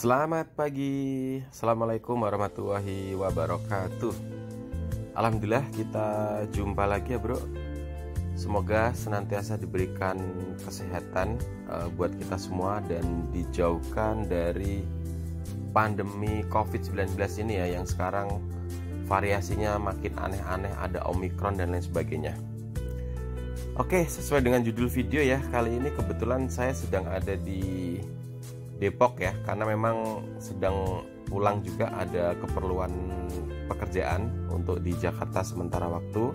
Selamat pagi, Assalamualaikum warahmatullahi wabarakatuh. Alhamdulillah kita jumpa lagi ya bro. Semoga senantiasa diberikan kesehatan buat kita semua dan dijauhkan dari pandemi COVID-19 ini ya, yang sekarang variasinya makin aneh-aneh, ada Omikron dan lain sebagainya. Oke, sesuai dengan judul video ya, kali ini kebetulan saya sedang ada di Depok ya, karena memang sedang pulang juga, ada keperluan pekerjaan untuk di Jakarta sementara waktu.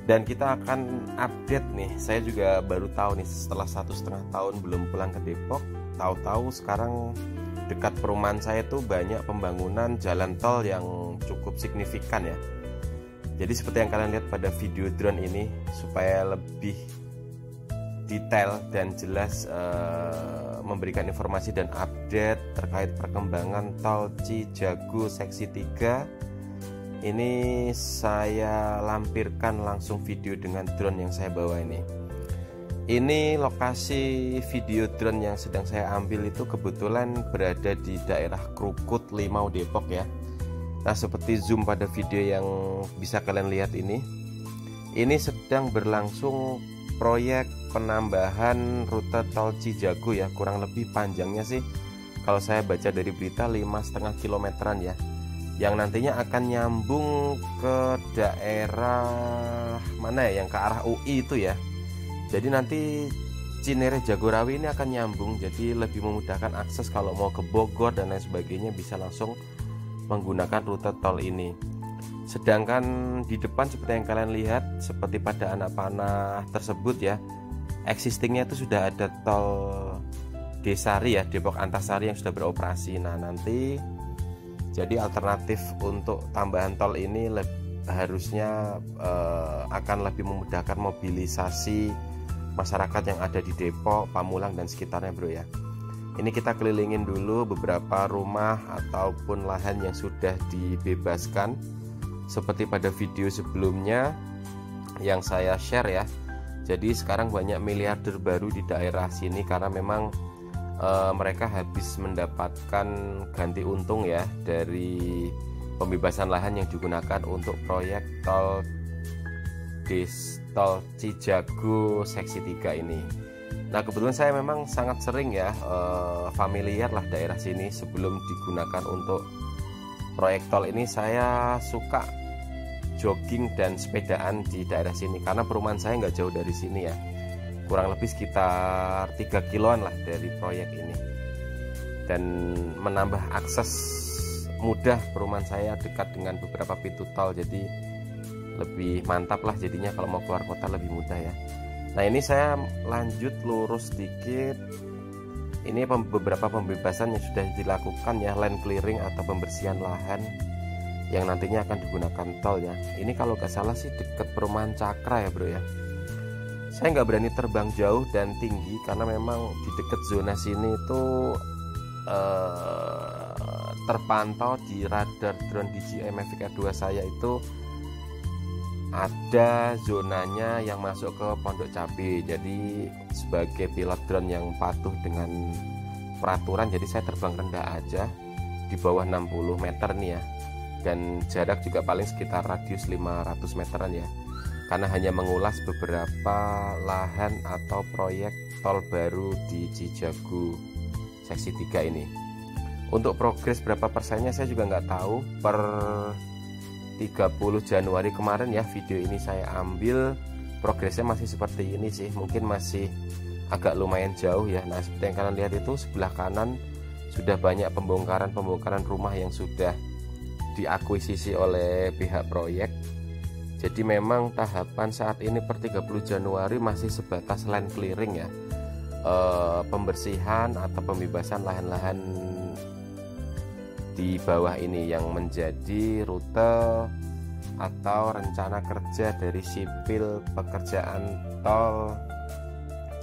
Dan kita akan update nih, saya juga baru tahu nih setelah 1,5 tahun belum pulang ke Depok, tahu-tahu sekarang dekat perumahan saya tuh banyak pembangunan jalan tol yang cukup signifikan ya. Jadi seperti yang kalian lihat pada video drone ini, supaya lebih detail dan jelas memberikan informasi dan update terkait perkembangan tol Cijago seksi 3, ini saya lampirkan langsung video dengan drone yang saya bawa ini. Ini lokasi video drone yang sedang saya ambil itu kebetulan berada di daerah Krukut, Limau, Depok ya. Nah, seperti zoom pada video yang bisa kalian lihat ini sedang berlangsung proyek penambahan rute tol Cijago ya. Kurang lebih panjangnya sih kalau saya baca dari berita 5,5 kilometeran ya, yang nantinya akan nyambung ke daerah mana ya, yang ke arah UI itu ya. Jadi nanti Cinere Jagorawi ini akan nyambung, jadi lebih memudahkan akses kalau mau ke Bogor dan lain sebagainya, bisa langsung menggunakan rute tol ini. Sedangkan di depan seperti yang kalian lihat, seperti pada anak panah tersebut ya, existingnya itu sudah ada tol Desari ya, Depok Antasari yang sudah beroperasi. Nah nanti jadi alternatif untuk tambahan tol ini harusnya akan lebih memudahkan mobilisasi masyarakat yang ada di Depok, Pamulang dan sekitarnya bro ya. Ini kita kelilingin dulu beberapa rumah ataupun lahan yang sudah dibebaskan, seperti pada video sebelumnya yang saya share ya. Jadi sekarang banyak miliarder baru di daerah sini karena memang mereka habis mendapatkan ganti untung ya dari pembebasan lahan yang digunakan untuk proyek tol Cijago seksi 3 ini. Nah kebetulan saya memang sangat sering ya familiar lah daerah sini. Sebelum digunakan untuk proyek tol ini, saya suka jogging dan sepedaan di daerah sini karena perumahan saya nggak jauh dari sini ya, kurang lebih sekitar 3 kiloan lah dari proyek ini, dan menambah akses mudah. Perumahan saya dekat dengan beberapa pintu tol, jadi lebih mantap lah jadinya kalau mau keluar kota lebih mudah ya. Nah ini saya lanjut lurus sedikit, ini beberapa pembebasan yang sudah dilakukan ya, land clearing atau pembersihan lahan yang nantinya akan digunakan tol ya. Ini kalau nggak salah sih dekat perumahan Cakra ya bro ya. Saya nggak berani terbang jauh dan tinggi karena memang di dekat zona sini itu terpantau di radar drone DJI Mavic Air 2 saya itu ada zonanya yang masuk ke Pondok Cabe. Jadi sebagai pilot drone yang patuh dengan peraturan, jadi saya terbang rendah aja di bawah 60 meter nih ya, dan jarak juga paling sekitar radius 500 meteran ya, karena hanya mengulas beberapa lahan atau proyek tol baru di Cijago seksi 3 ini. Untuk progres berapa persennya saya juga nggak tahu. Per 30 Januari kemarin ya video ini saya ambil, progresnya masih seperti ini sih, mungkin masih agak lumayan jauh ya. Nah seperti yang kalian lihat itu sebelah kanan sudah banyak pembongkaran rumah yang sudah diakuisisi oleh pihak proyek. Jadi memang tahapan saat ini per 30 Januari masih sebatas land clearing ya, pembersihan atau pembebasan lahan-lahan di bawah ini yang menjadi rute atau rencana kerja dari sipil pekerjaan tol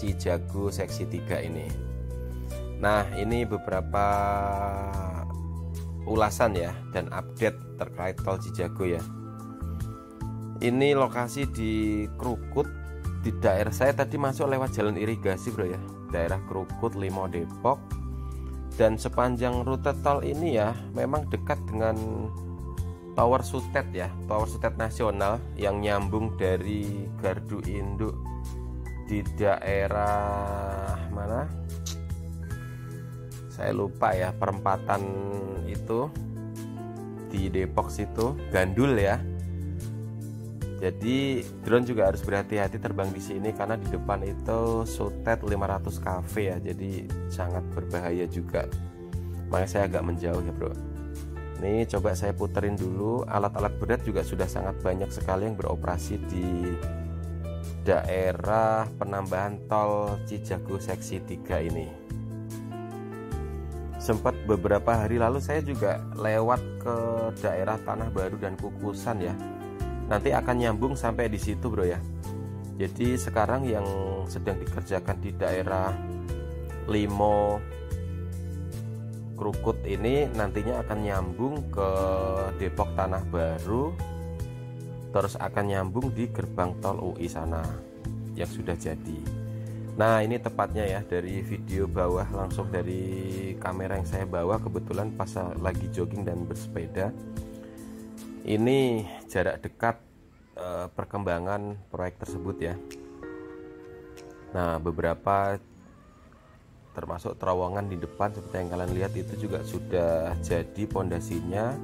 Cijago seksi 3 ini. Nah ini beberapa ulasan ya dan update terkait tol Cijago ya. Ini lokasi di Krukut, di daerah saya tadi masuk lewat jalan irigasi bro ya, daerah Krukut, Limau, Depok. Dan sepanjang rute tol ini ya memang dekat dengan Tower Sutet ya, Tower Sutet Nasional yang nyambung dari Gardu Induk di daerah mana? Saya lupa ya, perempatan itu di Depok situ, Gandul ya. Jadi drone juga harus berhati-hati terbang di sini karena di depan itu Sutet 500 Cafe ya, jadi sangat berbahaya juga. Makanya saya agak menjauh ya bro. Nih coba saya puterin dulu. Alat-alat berat juga sudah sangat banyak sekali yang beroperasi di daerah penambahan tol Cijago seksi 3 ini. Sempat beberapa hari lalu saya juga lewat ke daerah Tanah Baru dan Kukusan ya. Nanti akan nyambung sampai di situ bro ya. Jadi sekarang yang sedang dikerjakan di daerah Limo Krukut ini nantinya akan nyambung ke Depok Tanah Baru, terus akan nyambung di gerbang tol UI sana yang sudah jadi. Nah ini tepatnya ya, dari video bawah langsung dari kamera yang saya bawa kebetulan pas lagi jogging dan bersepeda. Ini jarak dekat perkembangan proyek tersebut ya. Nah beberapa termasuk terowongan di depan seperti yang kalian lihat itu juga sudah jadi pondasinya,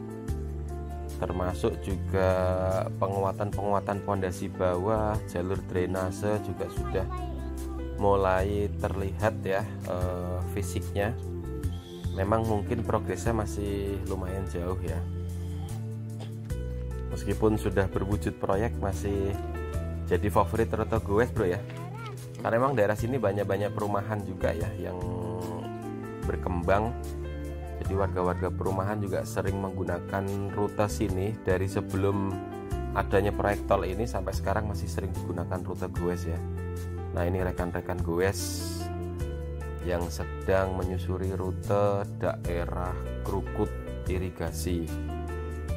termasuk juga penguatan pondasi bawah, jalur drainase juga sudah mulai terlihat ya fisiknya. Memang mungkin progresnya masih lumayan jauh ya, meskipun sudah berwujud proyek masih jadi favorit rute goes bro ya. Karena memang daerah sini banyak perumahan juga ya yang berkembang. Jadi warga-warga perumahan juga sering menggunakan rute sini. Dari sebelum adanya proyek tol ini sampai sekarang masih sering digunakan rute goes ya. Nah ini rekan-rekan goes yang sedang menyusuri rute daerah Krukut irigasi.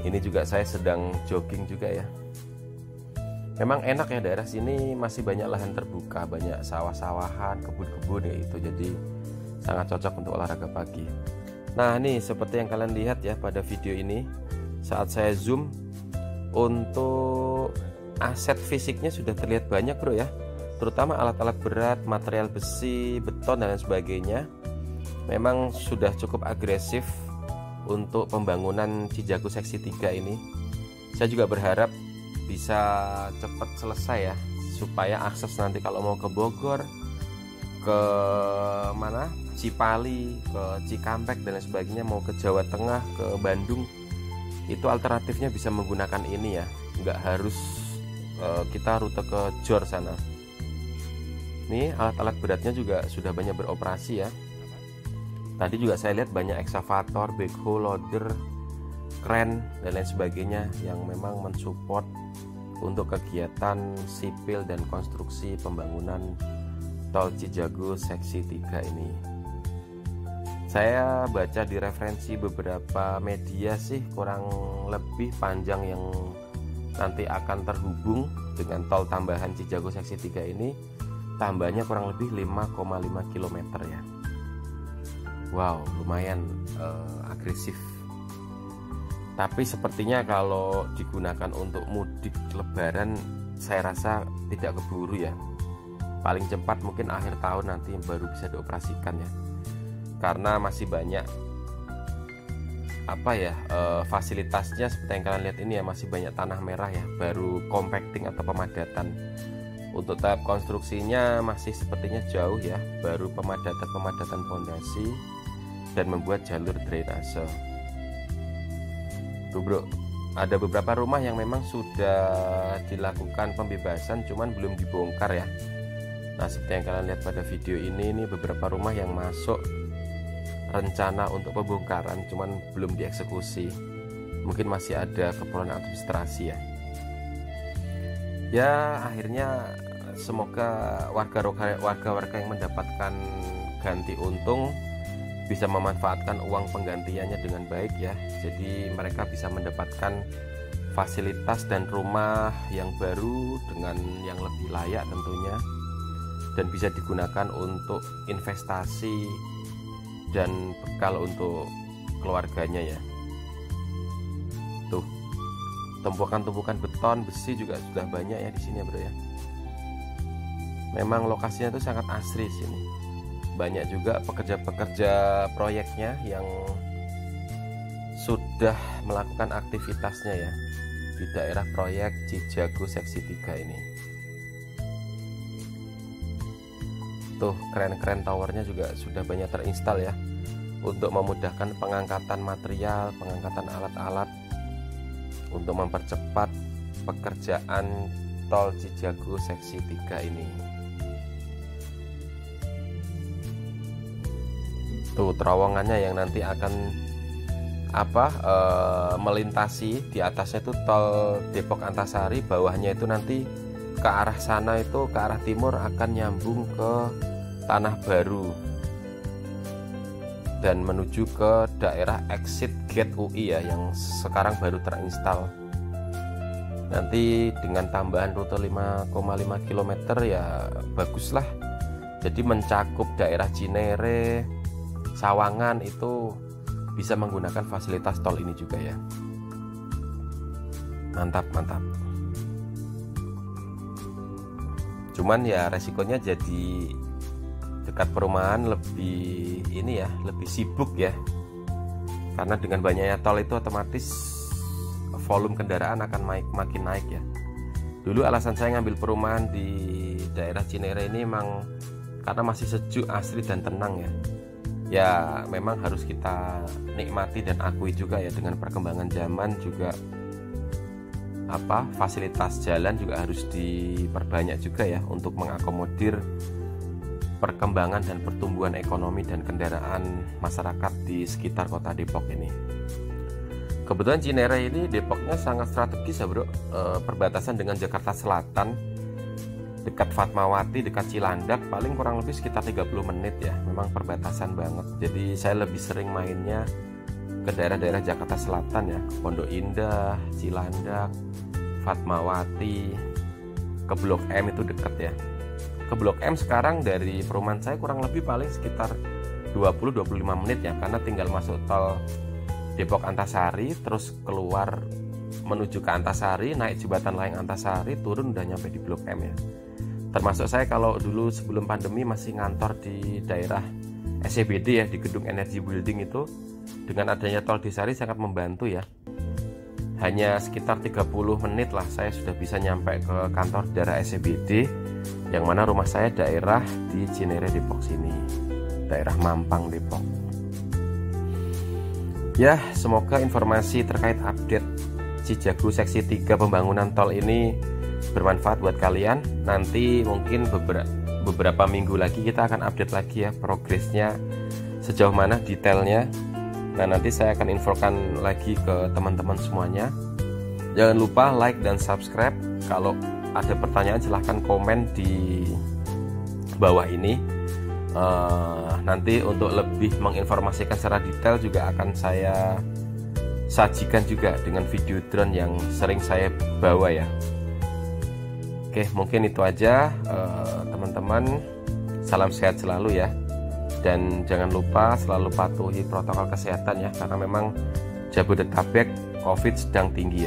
Ini juga saya sedang jogging juga ya. Memang enak ya, daerah sini masih banyak lahan terbuka, banyak sawah-sawahan, kebun-kebun ya itu, jadi sangat cocok untuk olahraga pagi. Nah ini seperti yang kalian lihat ya pada video ini, saat saya zoom untuk aset fisiknya sudah terlihat banyak bro ya, terutama alat-alat berat, material besi, beton dan lain sebagainya. Memang sudah cukup agresif untuk pembangunan Cijago seksi 3 ini. Saya juga berharap bisa cepat selesai ya, supaya akses nanti kalau mau ke Bogor, ke mana Cipali, ke Cikampek dan lain sebagainya, mau ke Jawa Tengah, ke Bandung, itu alternatifnya bisa menggunakan ini ya, nggak harus kita rute ke Jor sana. Nih alat-alat beratnya juga sudah banyak beroperasi ya. Tadi juga saya lihat banyak eksavator, backhoe, loader, kren dan lain sebagainya yang memang mensupport untuk kegiatan sipil dan konstruksi pembangunan tol Cijago seksi 3 ini. Saya baca di referensi beberapa media sih kurang lebih panjang yang nanti akan terhubung dengan tol tambahan Cijago seksi 3 ini, tambahnya kurang lebih 5,5 km ya. Wow, lumayan agresif. Tapi sepertinya kalau digunakan untuk mudik lebaran saya rasa tidak keburu ya. Paling cepat mungkin akhir tahun nanti baru bisa dioperasikan ya. Karena masih banyak fasilitasnya seperti yang kalian lihat ini ya, masih banyak tanah merah ya, baru compacting atau pemadatan. Untuk tahap konstruksinya masih sepertinya jauh ya, baru pemadatan pondasi dan membuat jalur drainase. Tuh bro, ada beberapa rumah yang memang sudah dilakukan pembebasan cuman belum dibongkar ya. Nah seperti yang kalian lihat pada video ini beberapa rumah yang masuk rencana untuk pembongkaran cuman belum dieksekusi. Mungkin masih ada keperluan administrasi ya. Ya akhirnya semoga warga-warga yang mendapatkan ganti untung bisa memanfaatkan uang penggantiannya dengan baik ya. Jadi mereka bisa mendapatkan fasilitas dan rumah yang baru dengan yang lebih layak tentunya, dan bisa digunakan untuk investasi dan bekal untuk keluarganya ya. Tuh, tumpukan-tumpukan beton, besi juga sudah banyak ya di sini ya bro ya. Memang lokasinya itu sangat asri sini. Banyak juga pekerja-pekerja proyeknya yang sudah melakukan aktivitasnya ya di daerah proyek Cijago Seksi 3 ini. Tuh, keren-keren towernya juga sudah banyak terinstall ya, untuk memudahkan pengangkatan material, pengangkatan alat-alat, untuk mempercepat pekerjaan tol Cijago Seksi 3 ini. Tuh terowongannya yang nanti akan melintasi di atasnya itu tol Depok Antasari, bawahnya itu nanti ke arah sana, itu ke arah timur akan nyambung ke Tanah Baru dan menuju ke daerah exit gate UI ya, yang sekarang baru terinstall. Nanti dengan tambahan rute 5,5 km ya baguslah, jadi mencakup daerah Cinere, Sawangan, itu bisa menggunakan fasilitas tol ini juga ya. Mantap. Cuman ya resikonya jadi dekat perumahan lebih ini ya, lebih sibuk ya, karena dengan banyaknya tol itu otomatis volume kendaraan akan makin naik ya. Dulu alasan saya ngambil perumahan di daerah Cinere ini memang karena masih sejuk, asri dan tenang ya. Ya memang harus kita nikmati dan akui juga ya, dengan perkembangan zaman juga fasilitas jalan juga harus diperbanyak juga ya, untuk mengakomodir perkembangan dan pertumbuhan ekonomi dan kendaraan masyarakat di sekitar kota Depok ini. Kebetulan Cinere ini Depoknya sangat strategis ya bro, perbatasan dengan Jakarta Selatan, dekat Fatmawati, dekat Cilandak, paling kurang lebih sekitar 30 menit ya. Memang perbatasan banget. Jadi saya lebih sering mainnya ke daerah-daerah Jakarta Selatan ya, Pondok Indah, Cilandak, Fatmawati, ke Blok M itu dekat ya. Ke Blok M sekarang dari perumahan saya kurang lebih paling sekitar 20-25 menit ya, karena tinggal masuk tol Depok Antasari, terus keluar menuju ke Antasari, naik jembatan layang Antasari, turun udah nyampe di Blok M ya. Termasuk saya kalau dulu sebelum pandemi masih ngantor di daerah SCBD ya, di gedung Energy Building itu, dengan adanya tol Desari sangat membantu ya. Hanya sekitar 30 menit lah saya sudah bisa nyampe ke kantor daerah SCBD, yang mana rumah saya daerah di Cinere Depok sini, daerah Mampang Depok. Ya, semoga informasi terkait update Cijago Seksi 3 pembangunan tol ini bermanfaat buat kalian. Nanti mungkin beberapa minggu lagi kita akan update lagi ya progresnya sejauh mana, detailnya. Nah nanti saya akan infokan lagi ke teman-teman semuanya. Jangan lupa like dan subscribe. Kalau ada pertanyaan silahkan komen di bawah ini. Nanti untuk lebih menginformasikan secara detail juga akan saya sajikan juga dengan video drone yang sering saya bawa ya. Oke, mungkin itu aja teman-teman. Salam sehat selalu ya. Dan jangan lupa selalu patuhi protokol kesehatan ya, karena memang Jabodetabek COVID sedang tinggi ya.